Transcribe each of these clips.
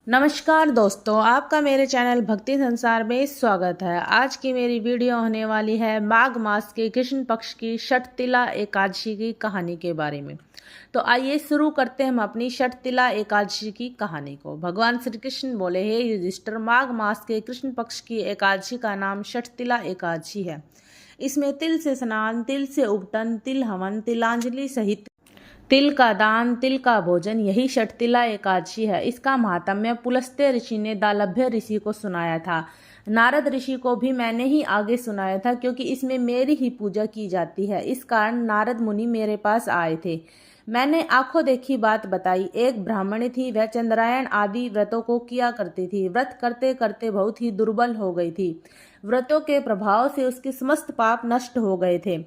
नमस्कार दोस्तों, आपका मेरे चैनल भक्ति संसार में स्वागत है। आज की मेरी वीडियो होने वाली है माघ मास के कृष्ण पक्ष की षटतिला एकादशी की कहानी के बारे में। तो आइए शुरू करते हैं हम अपनी षटतिला एकादशी की कहानी को। भगवान श्री कृष्ण बोले, हे युधिष्ठिर, माघ मास के कृष्ण पक्ष की एकादशी का नाम षटतिला एकादशी है। इसमें तिल से स्नान, तिल से उबटन, तिल हवन, तिलांजलि सहित तिल का दान, तिल का भोजन, यही षटतिला एकादशी है। इसका महात्म्य पुलस्त्य ऋषि ने दालभ्य ऋषि को सुनाया था। नारद ऋषि को भी मैंने ही आगे सुनाया था, क्योंकि इसमें मेरी ही पूजा की जाती है। इस कारण नारद मुनि मेरे पास आए थे। मैंने आंखों देखी बात बताई। एक ब्राह्मणी थी, वह चंद्रायण आदि व्रतों को किया करती थी। व्रत करते करते बहुत ही दुर्बल हो गई थी। व्रतों के प्रभाव से उसके समस्त पाप नष्ट हो गए थे।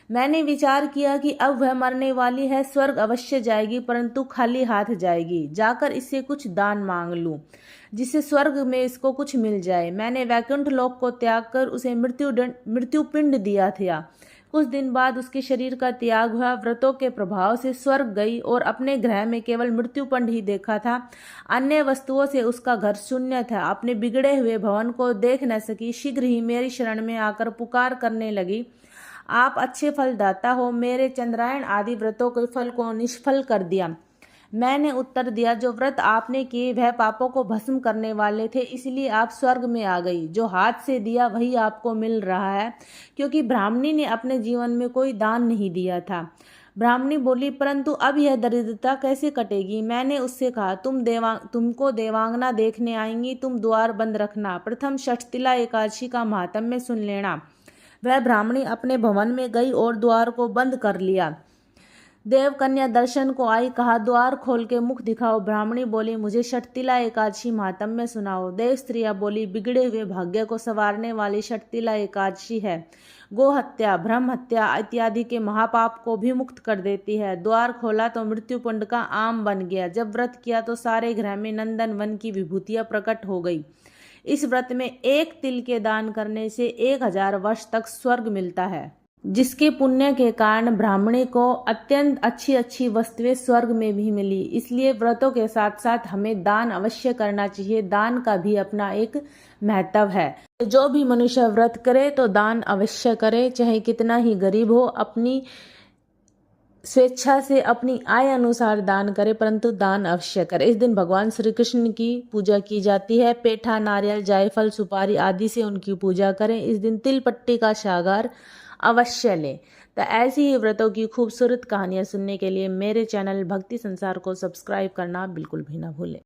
मैंने विचार किया कि अब वह मरने वाली है, स्वर्ग अवश्य जाएगी, परंतु खाली हाथ जाएगी। जाकर इससे कुछ दान मांग लूं, जिससे स्वर्ग में इसको कुछ मिल जाए। मैंने वैकुंठ लोक को त्याग कर उसे मृत्यु पिंड दिया था। कुछ दिन बाद उसके शरीर का त्याग हुआ। व्रतों के प्रभाव से स्वर्ग गई और अपने ग्रह में केवल मृत्युपंड ही देखा था। अन्य वस्तुओं से उसका घर शून्य था। अपने बिगड़े हुए भवन को देख न सकी। शीघ्र ही मेरी शरण में आकर पुकार करने लगी, आप अच्छे फल दाता हो, मेरे चंद्रायण आदि व्रतों के फल को निष्फल कर दिया। मैंने उत्तर दिया, जो व्रत आपने किए वह पापों को भस्म करने वाले थे, इसलिए आप स्वर्ग में आ गई। जो हाथ से दिया वही आपको मिल रहा है, क्योंकि ब्राह्मणी ने अपने जीवन में कोई दान नहीं दिया था। ब्राह्मणी बोली, परंतु अब यह दरिद्रता कैसे कटेगी? मैंने उससे कहा, तुमको देवांगना देखने आएंगी, तुम द्वार बंद रखना। प्रथम षटतिला एकादशी का महात्म्य सुन लेना। वह ब्राह्मणी अपने भवन में गई और द्वार को बंद कर लिया। देवकन्या दर्शन को आई, कहा, द्वार खोल के मुख दिखाओ। ब्राह्मणी बोली, मुझे षटतिला एकादशी महात्म्य सुनाओ। देव स्त्रियां बोली, बिगड़े हुए भाग्य को संवारने वाली षटतिला एकादशी है। गो हत्या, ब्रह्म हत्या इत्यादि के महापाप को भी मुक्त कर देती है। द्वार खोला तो मृत्युपुंड का आम बन गया। जब व्रत किया तो सारे ग्रह में नंदन वन की विभूतियां प्रकट हो गई। इस व्रत में एक तिल के दान करने से 1000 वर्ष तक स्वर्ग मिलता है, जिसके पुण्य के कारण ब्राह्मणी को अत्यंत अच्छी अच्छी वस्तुएं स्वर्ग में भी मिली। इसलिए व्रतों के साथ साथ हमें दान अवश्य करना चाहिए। दान का भी अपना एक महत्व है। जो भी मनुष्य व्रत करे तो दान अवश्य करे, चाहे कितना ही गरीब हो। अपनी स्वेच्छा से अपनी आय अनुसार दान करे, परंतु दान अवश्य करे। इस दिन भगवान श्री कृष्ण की पूजा की जाती है। पेठा, नारियल, जायफल, सुपारी आदि से उनकी पूजा करें। इस दिन तिल पट्टी का सागार अवश्य लें। तो ऐसी ही व्रतों की खूबसूरत कहानियां सुनने के लिए मेरे चैनल भक्ति संसार को सब्सक्राइब करना बिल्कुल भी ना भूलें।